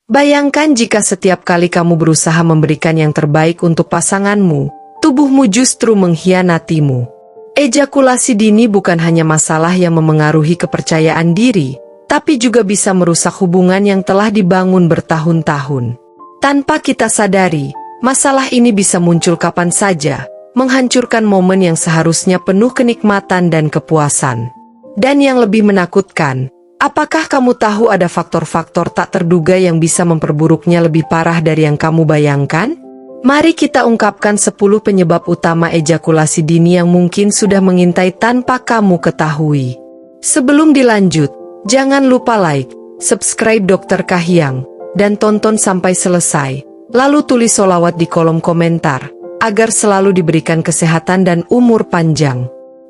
Bayangkan jika setiap kali kamu berusaha memberikan yang terbaik untuk pasanganmu, tubuhmu justru mengkhianatimu. Ejakulasi dini bukan hanya masalah yang memengaruhi kepercayaan diri, tapi juga bisa merusak hubungan yang telah dibangun bertahun-tahun. Tanpa kita sadari, masalah ini bisa muncul kapan saja, menghancurkan momen yang seharusnya penuh kenikmatan dan kepuasan. Dan yang lebih menakutkan, apakah kamu tahu ada faktor-faktor tak terduga yang bisa memperburuknya lebih parah dari yang kamu bayangkan? Mari kita ungkapkan 10 penyebab utama ejakulasi dini yang mungkin sudah mengintai tanpa kamu ketahui. Sebelum dilanjut, jangan lupa like, subscribe Dr. Kahiyang, dan tonton sampai selesai. Lalu tulis sholawat di kolom komentar, agar selalu diberikan kesehatan dan umur panjang.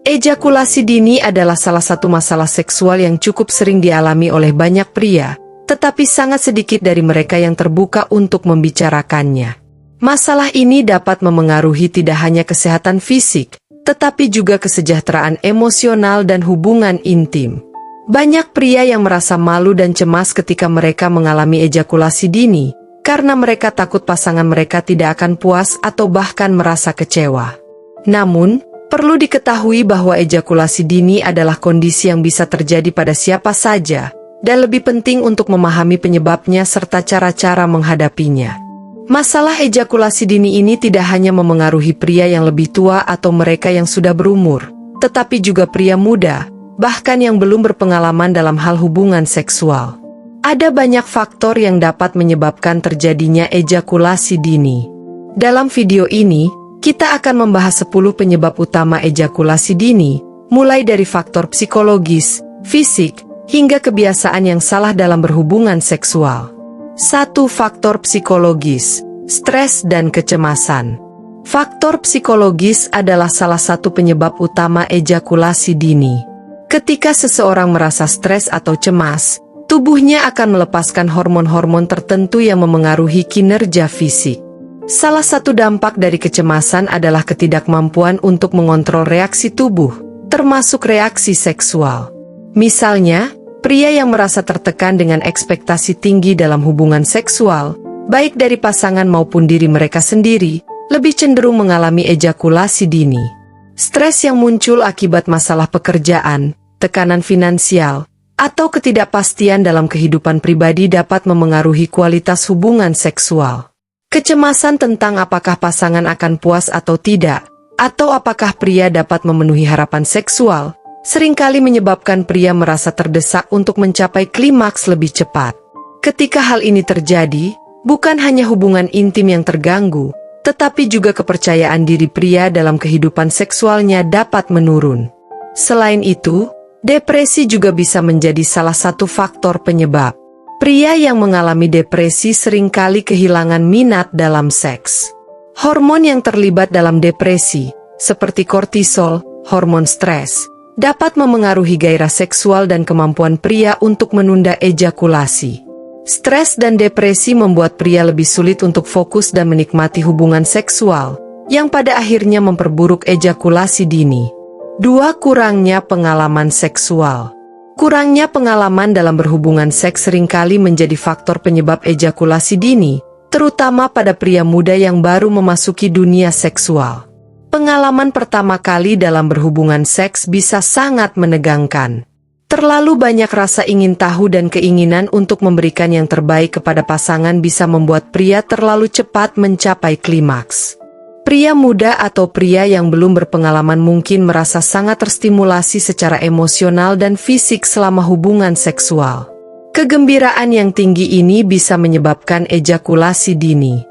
Ejakulasi dini adalah salah satu masalah seksual yang cukup sering dialami oleh banyak pria, tetapi sangat sedikit dari mereka yang terbuka untuk membicarakannya. Masalah ini dapat memengaruhi tidak hanya kesehatan fisik, tetapi juga kesejahteraan emosional dan hubungan intim. Banyak pria yang merasa malu dan cemas ketika mereka mengalami ejakulasi dini, karena mereka takut pasangan mereka tidak akan puas atau bahkan merasa kecewa. Namun, perlu diketahui bahwa ejakulasi dini adalah kondisi yang bisa terjadi pada siapa saja, dan lebih penting untuk memahami penyebabnya serta cara-cara menghadapinya. Masalah ejakulasi dini ini tidak hanya memengaruhi pria yang lebih tua atau mereka yang sudah berumur, tetapi juga pria muda, bahkan yang belum berpengalaman dalam hal hubungan seksual. Ada banyak faktor yang dapat menyebabkan terjadinya ejakulasi dini. Dalam video ini, kita akan membahas 10 penyebab utama ejakulasi dini, mulai dari faktor psikologis, fisik, hingga kebiasaan yang salah dalam berhubungan seksual. 1. Faktor psikologis, stres dan kecemasan. Faktor psikologis adalah salah satu penyebab utama ejakulasi dini. Ketika seseorang merasa stres atau cemas, tubuhnya akan melepaskan hormon-hormon tertentu yang memengaruhi kinerja fisik. Salah satu dampak dari kecemasan adalah ketidakmampuan untuk mengontrol reaksi tubuh, termasuk reaksi seksual. Misalnya, pria yang merasa tertekan dengan ekspektasi tinggi dalam hubungan seksual, baik dari pasangan maupun diri mereka sendiri, lebih cenderung mengalami ejakulasi dini. Stres yang muncul akibat masalah pekerjaan, tekanan finansial, atau ketidakpastian dalam kehidupan pribadi dapat memengaruhi kualitas hubungan seksual. Kecemasan tentang apakah pasangan akan puas atau tidak, atau apakah pria dapat memenuhi harapan seksual, seringkali menyebabkan pria merasa terdesak untuk mencapai klimaks lebih cepat. Ketika hal ini terjadi, bukan hanya hubungan intim yang terganggu, tetapi juga kepercayaan diri pria dalam kehidupan seksualnya dapat menurun. Selain itu, depresi juga bisa menjadi salah satu faktor penyebab. Pria yang mengalami depresi seringkali kehilangan minat dalam seks. Hormon yang terlibat dalam depresi, seperti kortisol, hormon stres, dapat memengaruhi gairah seksual dan kemampuan pria untuk menunda ejakulasi. Stres dan depresi membuat pria lebih sulit untuk fokus dan menikmati hubungan seksual, yang pada akhirnya memperburuk ejakulasi dini. 2. Kurangnya pengalaman seksual. Kurangnya pengalaman dalam berhubungan seks seringkali menjadi faktor penyebab ejakulasi dini, terutama pada pria muda yang baru memasuki dunia seksual. Pengalaman pertama kali dalam berhubungan seks bisa sangat menegangkan. Terlalu banyak rasa ingin tahu dan keinginan untuk memberikan yang terbaik kepada pasangan bisa membuat pria terlalu cepat mencapai klimaks. Pria muda atau pria yang belum berpengalaman mungkin merasa sangat terstimulasi secara emosional dan fisik selama hubungan seksual. Kegembiraan yang tinggi ini bisa menyebabkan ejakulasi dini.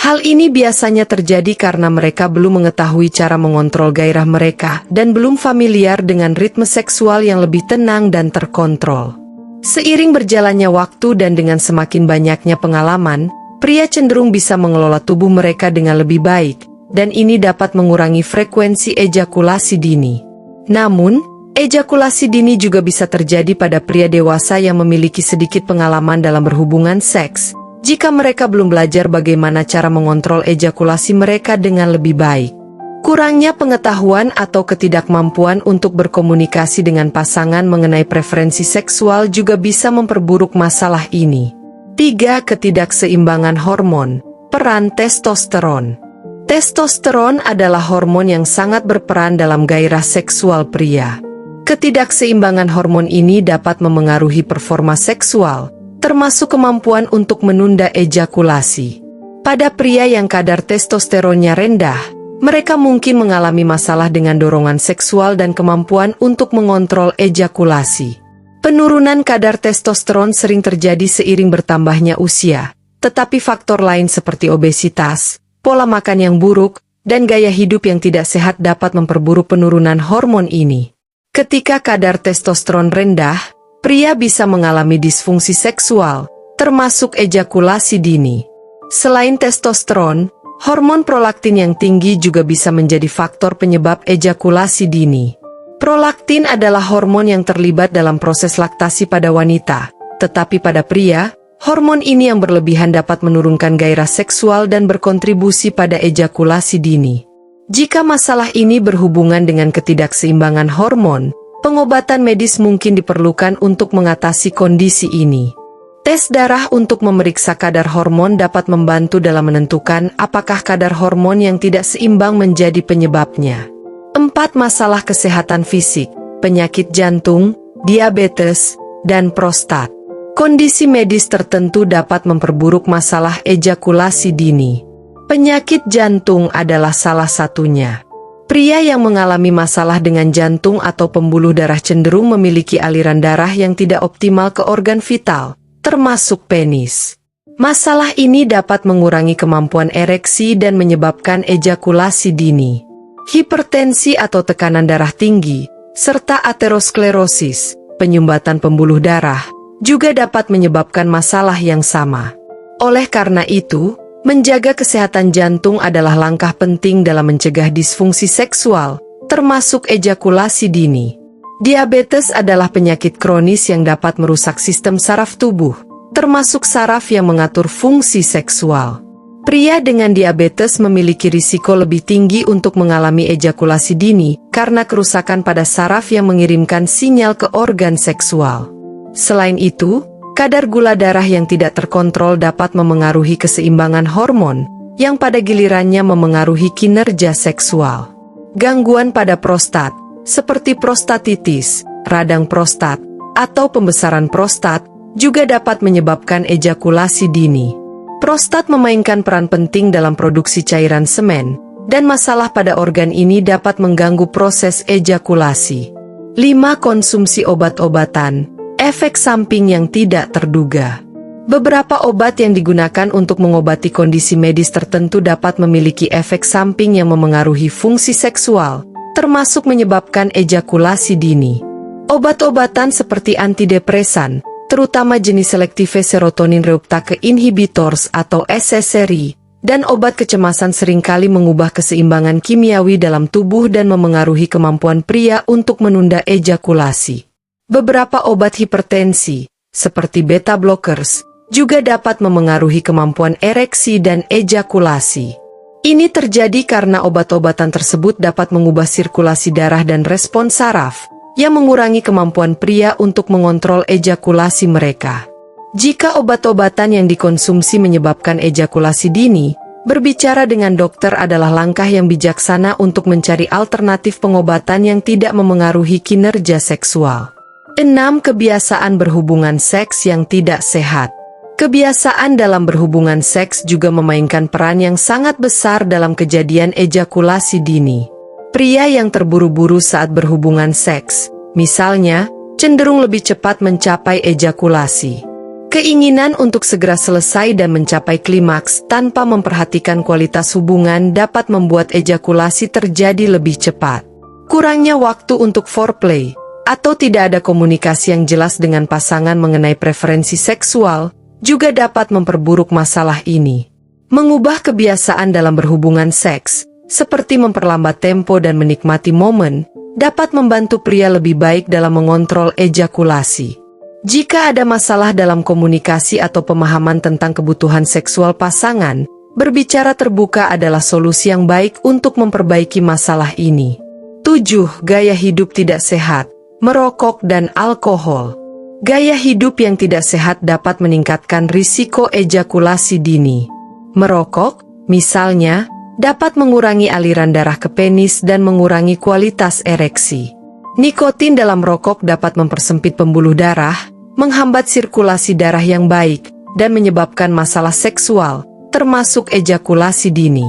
Hal ini biasanya terjadi karena mereka belum mengetahui cara mengontrol gairah mereka dan belum familiar dengan ritme seksual yang lebih tenang dan terkontrol. Seiring berjalannya waktu dan dengan semakin banyaknya pengalaman, pria cenderung bisa mengelola tubuh mereka dengan lebih baik, dan ini dapat mengurangi frekuensi ejakulasi dini. Namun, ejakulasi dini juga bisa terjadi pada pria dewasa yang memiliki sedikit pengalaman dalam berhubungan seks, jika mereka belum belajar bagaimana cara mengontrol ejakulasi mereka dengan lebih baik. Kurangnya pengetahuan atau ketidakmampuan untuk berkomunikasi dengan pasangan mengenai preferensi seksual juga bisa memperburuk masalah ini. 3. Ketidakseimbangan hormon. Peran testosteron. Testosteron adalah hormon yang sangat berperan dalam gairah seksual pria. Ketidakseimbangan hormon ini dapat memengaruhi performa seksual, termasuk kemampuan untuk menunda ejakulasi. Pada pria yang kadar testosteronnya rendah, mereka mungkin mengalami masalah dengan dorongan seksual dan kemampuan untuk mengontrol ejakulasi. Penurunan kadar testosteron sering terjadi seiring bertambahnya usia, tetapi faktor lain seperti obesitas, pola makan yang buruk, dan gaya hidup yang tidak sehat dapat memperburuk penurunan hormon ini. Ketika kadar testosteron rendah, pria bisa mengalami disfungsi seksual, termasuk ejakulasi dini. Selain testosteron, hormon prolaktin yang tinggi juga bisa menjadi faktor penyebab ejakulasi dini. Prolaktin adalah hormon yang terlibat dalam proses laktasi pada wanita, tetapi pada pria, hormon ini yang berlebihan dapat menurunkan gairah seksual dan berkontribusi pada ejakulasi dini. Jika masalah ini berhubungan dengan ketidakseimbangan hormon, pengobatan medis mungkin diperlukan untuk mengatasi kondisi ini. Tes darah untuk memeriksa kadar hormon dapat membantu dalam menentukan apakah kadar hormon yang tidak seimbang menjadi penyebabnya. 4. Masalah kesehatan fisik, penyakit jantung, diabetes, dan prostat. Kondisi medis tertentu dapat memperburuk masalah ejakulasi dini. Penyakit jantung adalah salah satunya. Pria yang mengalami masalah dengan jantung atau pembuluh darah cenderung memiliki aliran darah yang tidak optimal ke organ vital, termasuk penis. Masalah ini dapat mengurangi kemampuan ereksi dan menyebabkan ejakulasi dini. Hipertensi atau tekanan darah tinggi, serta aterosklerosis, penyumbatan pembuluh darah, juga dapat menyebabkan masalah yang sama. Oleh karena itu, menjaga kesehatan jantung adalah langkah penting dalam mencegah disfungsi seksual, termasuk ejakulasi dini. Diabetes adalah penyakit kronis yang dapat merusak sistem saraf tubuh, termasuk saraf yang mengatur fungsi seksual. Pria dengan diabetes memiliki risiko lebih tinggi untuk mengalami ejakulasi dini karena kerusakan pada saraf yang mengirimkan sinyal ke organ seksual. Selain itu, kadar gula darah yang tidak terkontrol dapat memengaruhi keseimbangan hormon, yang pada gilirannya memengaruhi kinerja seksual. Gangguan pada prostat, seperti prostatitis, radang prostat, atau pembesaran prostat, juga dapat menyebabkan ejakulasi dini. Prostat memainkan peran penting dalam produksi cairan semen, dan masalah pada organ ini dapat mengganggu proses ejakulasi. 5. Konsumsi obat-obatan, efek samping yang tidak terduga. Beberapa obat yang digunakan untuk mengobati kondisi medis tertentu dapat memiliki efek samping yang memengaruhi fungsi seksual, termasuk menyebabkan ejakulasi dini. Obat-obatan seperti antidepresan, terutama jenis selektive serotonin reuptake inhibitors atau SSRI, dan obat kecemasan seringkali mengubah keseimbangan kimiawi dalam tubuh dan memengaruhi kemampuan pria untuk menunda ejakulasi. Beberapa obat hipertensi, seperti beta blockers, juga dapat memengaruhi kemampuan ereksi dan ejakulasi. Ini terjadi karena obat-obatan tersebut dapat mengubah sirkulasi darah dan respons saraf, yang mengurangi kemampuan pria untuk mengontrol ejakulasi mereka. Jika obat-obatan yang dikonsumsi menyebabkan ejakulasi dini, berbicara dengan dokter adalah langkah yang bijaksana untuk mencari alternatif pengobatan yang tidak memengaruhi kinerja seksual. 6. Kebiasaan berhubungan seks yang tidak sehat. Kebiasaan dalam berhubungan seks juga memainkan peran yang sangat besar dalam kejadian ejakulasi dini. Pria yang terburu-buru saat berhubungan seks, misalnya, cenderung lebih cepat mencapai ejakulasi. Keinginan untuk segera selesai dan mencapai klimaks tanpa memperhatikan kualitas hubungan dapat membuat ejakulasi terjadi lebih cepat. Kurangnya waktu untuk foreplay, atau tidak ada komunikasi yang jelas dengan pasangan mengenai preferensi seksual, juga dapat memperburuk masalah ini. Mengubah kebiasaan dalam berhubungan seks, seperti memperlambat tempo dan menikmati momen, dapat membantu pria lebih baik dalam mengontrol ejakulasi. Jika ada masalah dalam komunikasi atau pemahaman tentang kebutuhan seksual pasangan, berbicara terbuka adalah solusi yang baik untuk memperbaiki masalah ini. 7. Gaya hidup tidak sehat, merokok dan alkohol. Gaya hidup yang tidak sehat dapat meningkatkan risiko ejakulasi dini. Merokok, misalnya, dapat mengurangi aliran darah ke penis dan mengurangi kualitas ereksi. Nikotin dalam rokok dapat mempersempit pembuluh darah, menghambat sirkulasi darah yang baik, dan menyebabkan masalah seksual, termasuk ejakulasi dini.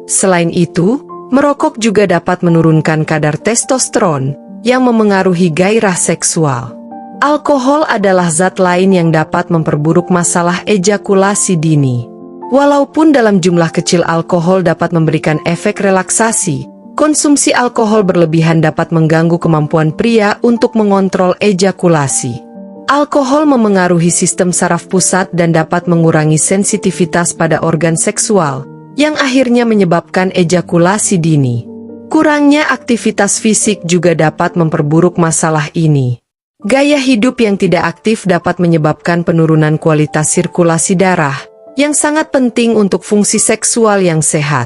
Selain itu, merokok juga dapat menurunkan kadar testosteron yang memengaruhi gairah seksual. Alkohol adalah zat lain yang dapat memperburuk masalah ejakulasi dini. Walaupun dalam jumlah kecil alkohol dapat memberikan efek relaksasi, konsumsi alkohol berlebihan dapat mengganggu kemampuan pria untuk mengontrol ejakulasi. Alkohol memengaruhi sistem saraf pusat dan dapat mengurangi sensitivitas pada organ seksual, yang akhirnya menyebabkan ejakulasi dini. Kurangnya aktivitas fisik juga dapat memperburuk masalah ini. Gaya hidup yang tidak aktif dapat menyebabkan penurunan kualitas sirkulasi darah, yang sangat penting untuk fungsi seksual yang sehat.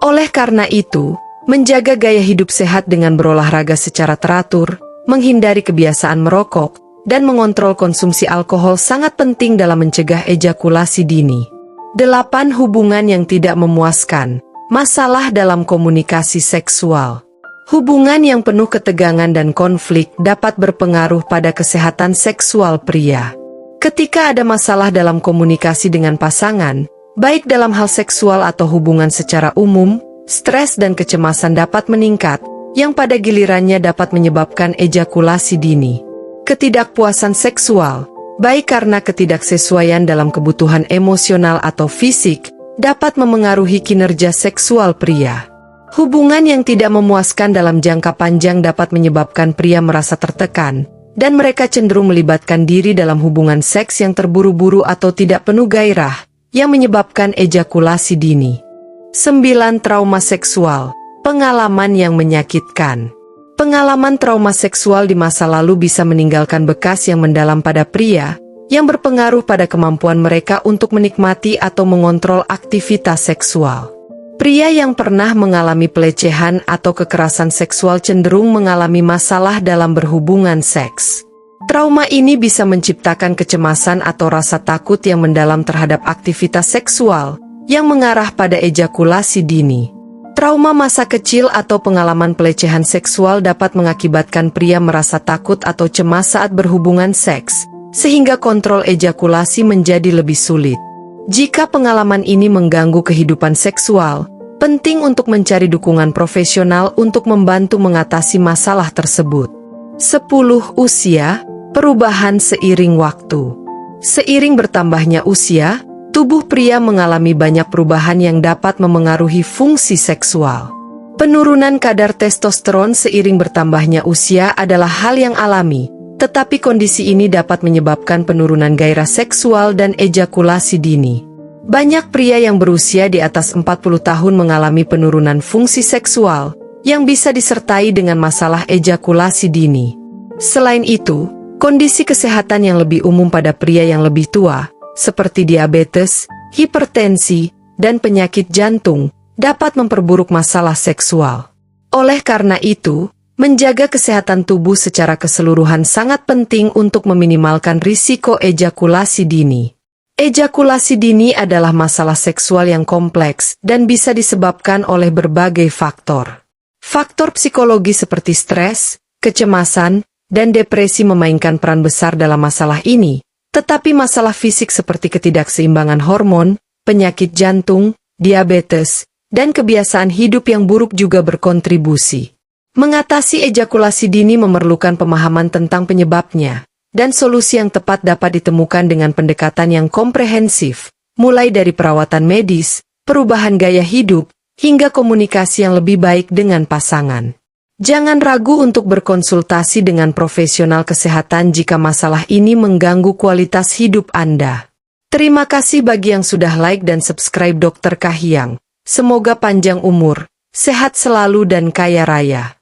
Oleh karena itu, menjaga gaya hidup sehat dengan berolahraga secara teratur, menghindari kebiasaan merokok, dan mengontrol konsumsi alkohol sangat penting dalam mencegah ejakulasi dini. 8. Hubungan yang tidak memuaskan. Masalah dalam komunikasi seksual. Hubungan yang penuh ketegangan dan konflik dapat berpengaruh pada kesehatan seksual pria. Ketika ada masalah dalam komunikasi dengan pasangan, baik dalam hal seksual atau hubungan secara umum, stres dan kecemasan dapat meningkat, yang pada gilirannya dapat menyebabkan ejakulasi dini. Ketidakpuasan seksual, baik karena ketidaksesuaian dalam kebutuhan emosional atau fisik, dapat memengaruhi kinerja seksual pria. Hubungan yang tidak memuaskan dalam jangka panjang dapat menyebabkan pria merasa tertekan, dan mereka cenderung melibatkan diri dalam hubungan seks yang terburu-buru atau tidak penuh gairah, yang menyebabkan ejakulasi dini. 9. Trauma seksual. Pengalaman yang menyakitkan. Pengalaman trauma seksual di masa lalu bisa meninggalkan bekas yang mendalam pada pria, yang berpengaruh pada kemampuan mereka untuk menikmati atau mengontrol aktivitas seksual. Pria yang pernah mengalami pelecehan atau kekerasan seksual cenderung mengalami masalah dalam berhubungan seks. Trauma ini bisa menciptakan kecemasan atau rasa takut yang mendalam terhadap aktivitas seksual, yang mengarah pada ejakulasi dini. Trauma masa kecil atau pengalaman pelecehan seksual dapat mengakibatkan pria merasa takut atau cemas saat berhubungan seks, sehingga kontrol ejakulasi menjadi lebih sulit. Jika pengalaman ini mengganggu kehidupan seksual, penting untuk mencari dukungan profesional untuk membantu mengatasi masalah tersebut. 10. Usia, perubahan seiring waktu. Seiring bertambahnya usia, tubuh pria mengalami banyak perubahan yang dapat memengaruhi fungsi seksual. Penurunan kadar testosteron seiring bertambahnya usia adalah hal yang alami, tetapi kondisi ini dapat menyebabkan penurunan gairah seksual dan ejakulasi dini. Banyak pria yang berusia di atas 40 tahun mengalami penurunan fungsi seksual, yang bisa disertai dengan masalah ejakulasi dini. Selain itu, kondisi kesehatan yang lebih umum pada pria yang lebih tua, seperti diabetes, hipertensi, dan penyakit jantung, dapat memperburuk masalah seksual. Oleh karena itu, menjaga kesehatan tubuh secara keseluruhan sangat penting untuk meminimalkan risiko ejakulasi dini. Ejakulasi dini adalah masalah seksual yang kompleks dan bisa disebabkan oleh berbagai faktor. Faktor psikologi seperti stres, kecemasan, dan depresi memainkan peran besar dalam masalah ini, tetapi masalah fisik seperti ketidakseimbangan hormon, penyakit jantung, diabetes, dan kebiasaan hidup yang buruk juga berkontribusi. Mengatasi ejakulasi dini memerlukan pemahaman tentang penyebabnya, dan solusi yang tepat dapat ditemukan dengan pendekatan yang komprehensif, mulai dari perawatan medis, perubahan gaya hidup, hingga komunikasi yang lebih baik dengan pasangan. Jangan ragu untuk berkonsultasi dengan profesional kesehatan jika masalah ini mengganggu kualitas hidup Anda. Terima kasih bagi yang sudah like dan subscribe Dr. Kahiyang. Semoga panjang umur, sehat selalu dan kaya raya.